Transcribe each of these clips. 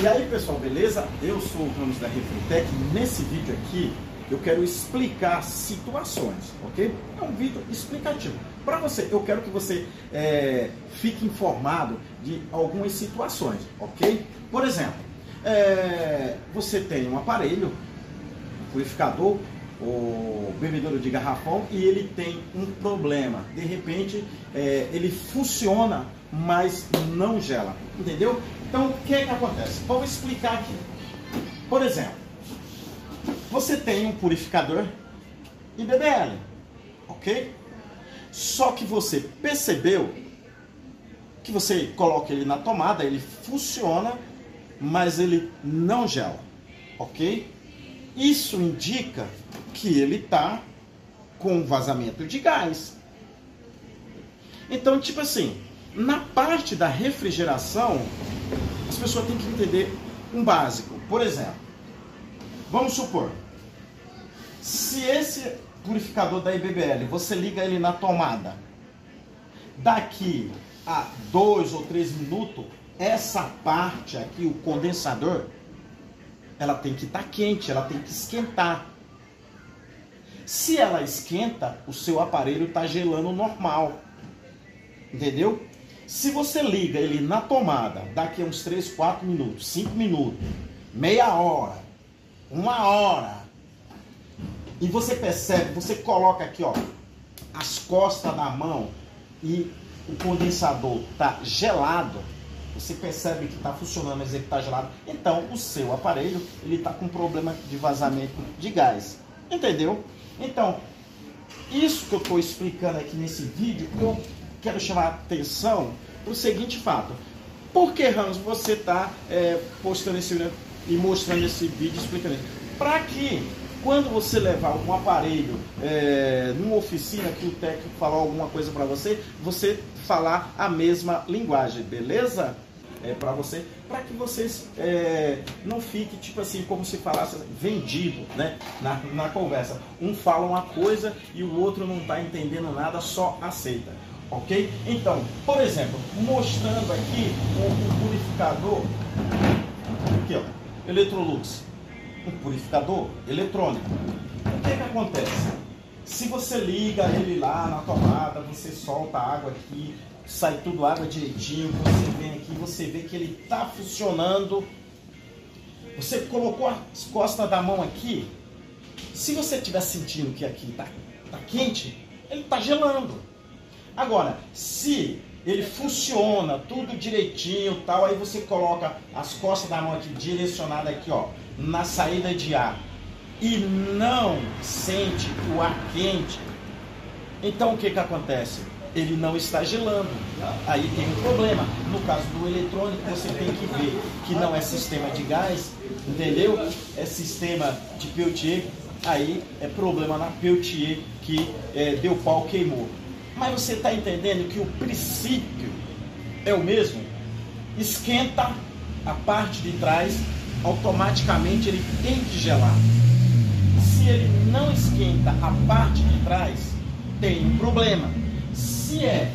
E aí pessoal, beleza? Eu sou o Ramos da Refritec e nesse vídeo aqui eu quero explicar situações, ok? É um vídeo explicativo. Para você, eu quero que você fique informado de algumas situações, ok? Por exemplo, você tem um aparelho, um purificador ou bebedouro de garrafão e ele tem um problema. De repente, ele funciona, mas não gela, entendeu? Então, o que acontece? Vou explicar aqui. Por exemplo, você tem um purificador IBBL, ok? Só que você percebeu que você coloca ele na tomada, ele funciona, mas ele não gela, ok? Isso indica que ele está com vazamento de gás. Então, tipo assim, na parte da refrigeração, as pessoas têm que entender um básico. Por exemplo, vamos supor, se esse purificador da IBBL, você liga ele na tomada, daqui a 2 ou 3 minutos, essa parte aqui, o condensador, ela tem que estar quente, ela tem que esquentar. Se ela esquenta, o seu aparelho está gelando normal. Entendeu? Se você liga ele na tomada, daqui a uns 3, 4 minutos, 5 minutos, meia hora, 1 hora, e você percebe, você coloca aqui, ó, as costas da mão e o condensador está gelado, você percebe que está funcionando, mas ele está gelado, então o seu aparelho ele está com problema de vazamento de gás. Entendeu? Então, isso que eu estou explicando aqui nesse vídeo, eu quero chamar a atenção para o seguinte fato. Por que, Ramos, você está postando esse vídeo e mostrando esse vídeo, explicando isso? Para que, quando você levar um aparelho numa oficina que o técnico falar alguma coisa para você, você falar a mesma linguagem, beleza? Para você, para que vocês não fiquem, tipo assim, como se falasse vendido, né? Na conversa. Um fala uma coisa e o outro não está entendendo nada, só aceita. Ok? Então, por exemplo, mostrando aqui um purificador, aqui ó, Electrolux, um purificador eletrônico. O que acontece? Se você liga ele lá na tomada, você solta a água aqui, sai tudo água direitinho, você vem aqui, você vê que ele está funcionando, você colocou as costas da mão aqui, se você estiver sentindo que aqui está quente, ele está gelando. Agora, se ele funciona tudo direitinho, tal, aí você coloca as costas da mão aqui direcionada aqui, ó, na saída de ar e não sente o ar quente, então o que acontece? Ele não está gelando. Aí tem um problema. No caso do eletrônico, você tem que ver que não é sistema de gás, entendeu? É sistema de Peltier, aí é problema na Peltier que deu pau, queimou. Mas você está entendendo que o princípio é o mesmo? Esquenta a parte de trás, automaticamente ele tem que gelar. Se ele não esquenta a parte de trás, tem um problema. Se é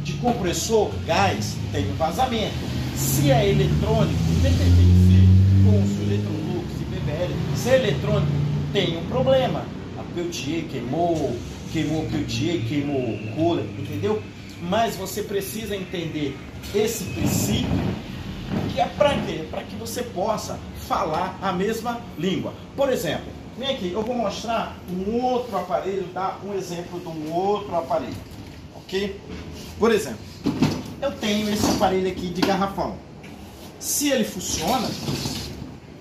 de compressor, gás, tem um vazamento. Se é eletrônico, independente de ser Consul, Electrolux, IBBL, se é eletrônico, tem um problema. A Peltier queimou o Peltier, queimou o cooler, entendeu? Mas você precisa entender esse princípio, que é para quê? Para que você possa falar a mesma língua. Por exemplo, vem aqui, eu vou mostrar um outro aparelho, dar um exemplo de um outro aparelho, ok? Por exemplo, eu tenho esse aparelho aqui de garrafão. Se ele funciona,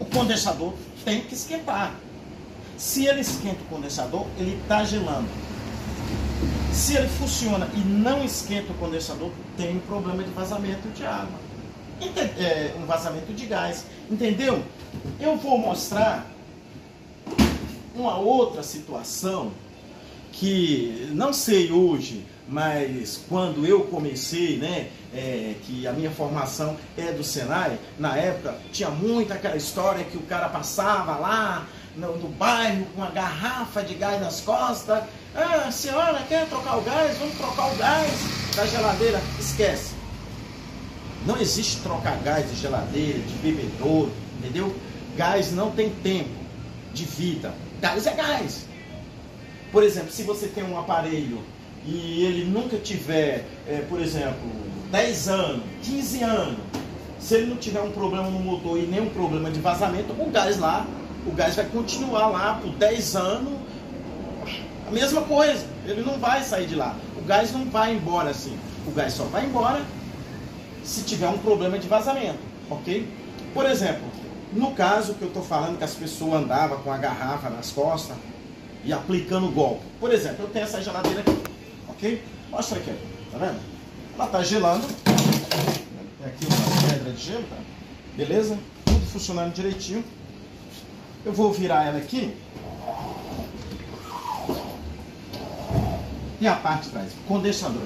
o condensador tem que esquentar. Se ele esquenta o condensador, ele está gelando. Se ele funciona e não esquenta o condensador, tem um problema de vazamento de água. Um vazamento de gás. Entendeu? Eu vou mostrar uma outra situação que não sei hoje, mas quando eu comecei, né, que a minha formação é do Senai, na época tinha muito aquela história que o cara passava lá no bairro com uma garrafa de gás nas costas. Ah, senhora, quer trocar o gás? Vamos trocar o gás da geladeira. Esquece. Não existe trocar gás de geladeira, de bebedouro, entendeu? Gás não tem tempo de vida. Gás é gás. Por exemplo, se você tem um aparelho e ele nunca tiver, por exemplo, 10 anos, 15 anos, se ele não tiver um problema no motor e nenhum problema de vazamento, o gás vai continuar lá por 10 anos, a mesma coisa, ele não vai sair de lá. O gás não vai embora assim. O gás só vai embora se tiver um problema de vazamento, ok? Por exemplo, no caso que eu estou falando que as pessoas andavam com a garrafa nas costas e aplicando golpe. Por exemplo, eu tenho essa geladeira aqui, ok? Mostra aqui, tá vendo? Ela está gelando. Tem aqui uma pedra de gelo, tá? Beleza? Tudo funcionando direitinho. Eu vou virar ela aqui. E a parte de trás, condensador.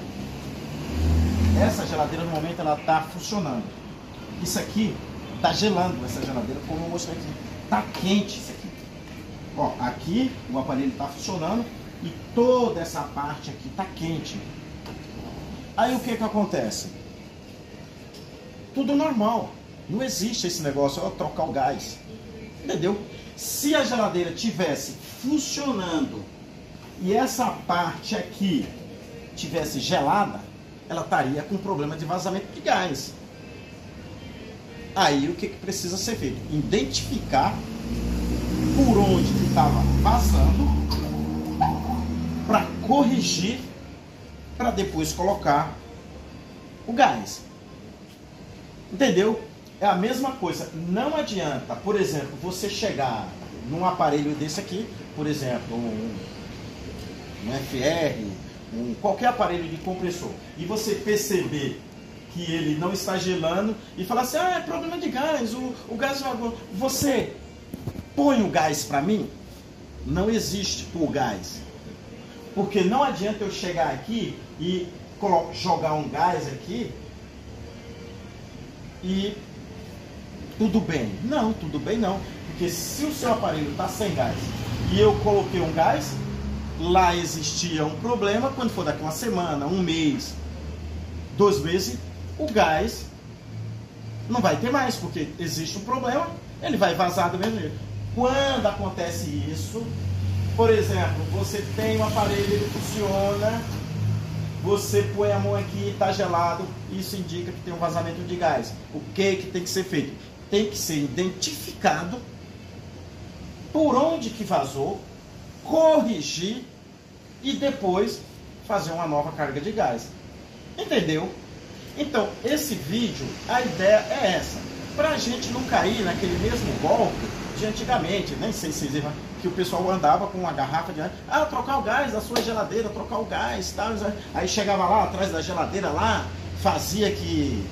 Essa geladeira no momento ela está funcionando. Isso aqui está gelando, essa geladeira, como eu mostrei aqui. Está quente isso aqui. Ó, aqui o aparelho está funcionando e toda essa parte aqui está quente. Aí o que acontece? Tudo normal. Não existe esse negócio, trocar o gás. Entendeu? Se a geladeira tivesse funcionando e essa parte aqui tivesse gelada, ela estaria com problema de vazamento de gás. Aí o que precisa ser feito? Identificar por onde que estava vazando para corrigir, para depois colocar o gás. Entendeu? É a mesma coisa. Não adianta, por exemplo, você chegar num aparelho desse aqui, por exemplo, um FR, qualquer aparelho de compressor, e você perceber que ele não está gelando e falar assim, é problema de gás, o gás vagou. Você põe o gás para mim? Não existe pôr gás. Porque não adianta eu chegar aqui e jogar um gás aqui e tudo bem. Não, tudo bem não. Porque se o seu aparelho está sem gás e eu coloquei um gás, lá existia um problema, quando for daqui uma semana, um mês, 2 meses, o gás não vai ter mais, porque existe um problema, ele vai vazar do mesmo jeito. Quando acontece isso, por exemplo, você tem um aparelho, ele funciona, você põe a mão aqui, está gelado, isso indica que tem um vazamento de gás. O que tem que ser feito? Tem que ser identificado por onde que vazou, corrigir e depois fazer uma nova carga de gás. Entendeu? Então, esse vídeo, a ideia é essa. Para a gente não cair naquele mesmo golpe de antigamente, nem sei se vocês, que o pessoal andava com uma garrafa de gás, trocar o gás da sua geladeira, trocar o gás, tal. Aí chegava lá atrás da geladeira lá, fazia que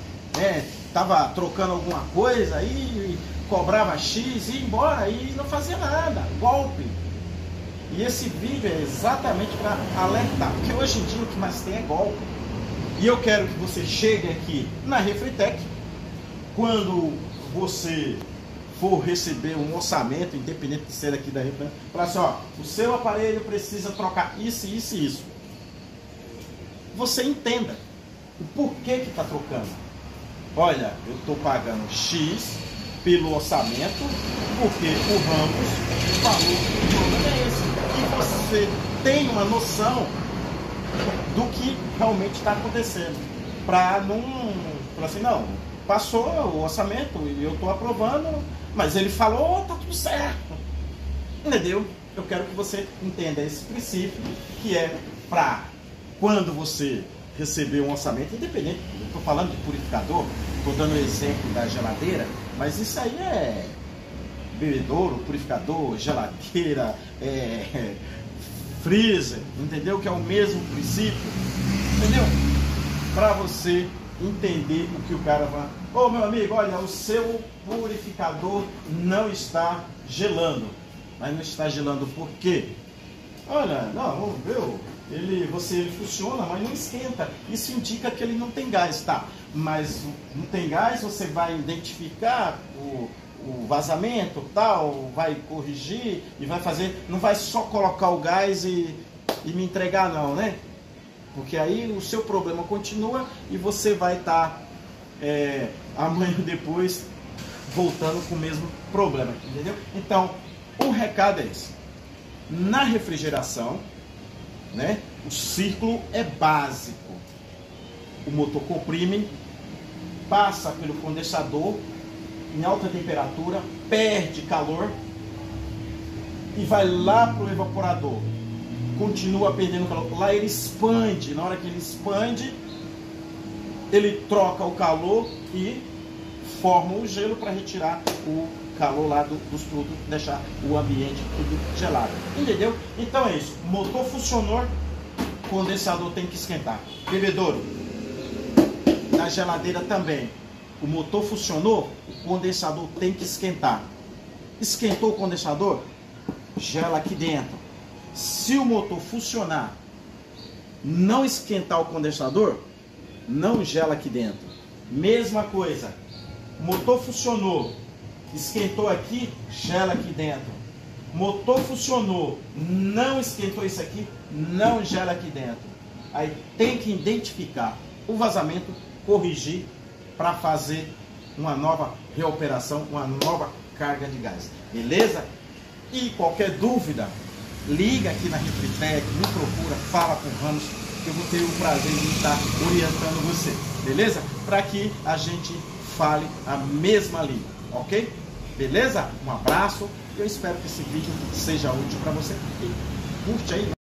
estava trocando alguma coisa, aí cobrava X e ia embora e não fazia nada. Golpe. E esse vídeo é exatamente para alertar, porque hoje em dia o que mais tem é golpe. E eu quero que você chegue aqui na Refritec, quando você for receber um orçamento, independente de ser aqui da Refritec, falar assim, ó, o seu aparelho precisa trocar isso, isso e isso. Você entenda o porquê que está trocando. Olha, eu estou pagando X pelo orçamento, porque o Ramos falou que o problema é esse. E você tem uma noção do que realmente está acontecendo. Para não falar assim, não, passou o orçamento e eu estou aprovando, mas ele falou, tá tudo certo. Entendeu? Eu quero que você entenda esse princípio, que é para quando você receber um orçamento, independente, eu estou falando de purificador, estou dando o exemplo da geladeira, mas isso aí é bebedouro, purificador, geladeira, freezer, entendeu? Que é o mesmo princípio, entendeu? Para você entender o que o cara vai... Ô meu amigo, olha, o seu purificador não está gelando. Mas não está gelando por quê? Olha, não, viu? Ele funciona, mas não esquenta. Isso indica que ele não tem gás, tá? Mas não tem gás, você vai identificar o vazamento, tal, vai corrigir e vai fazer. Não vai só colocar o gás e me entregar, não, né? Porque aí o seu problema continua e você vai estar amanhã depois voltando com o mesmo problema, entendeu? Então, o recado é esse. Na refrigeração, né, o círculo é básico. O motor comprime, passa pelo condensador em alta temperatura, perde calor e vai lá para o evaporador. Continua perdendo calor. Lá ele expande. Na hora que ele expande, ele troca o calor e forma o gelo para retirar o calor lá dos produtos, deixar o ambiente tudo gelado. Entendeu? Então é isso. Motor funcionou, condensador tem que esquentar. Bebedouro, na geladeira também. O motor funcionou, o condensador tem que esquentar. Esquentou o condensador, gela aqui dentro. Se o motor funcionar, não esquentar o condensador, não gela aqui dentro. Mesma coisa. Motor funcionou, esquentou aqui, gela aqui dentro. Motor funcionou, não esquentou isso aqui, não gela aqui dentro. Aí tem que identificar o vazamento, corrigir para fazer uma nova reoperação, uma nova carga de gás. Beleza? E qualquer dúvida, liga aqui na Refritec, me procura, fala com o Ramos, que eu vou ter o prazer de estar orientando você. Beleza? Para que a gente fale a mesma língua, ok? Beleza? Um abraço, eu espero que esse vídeo seja útil para você. E curte aí.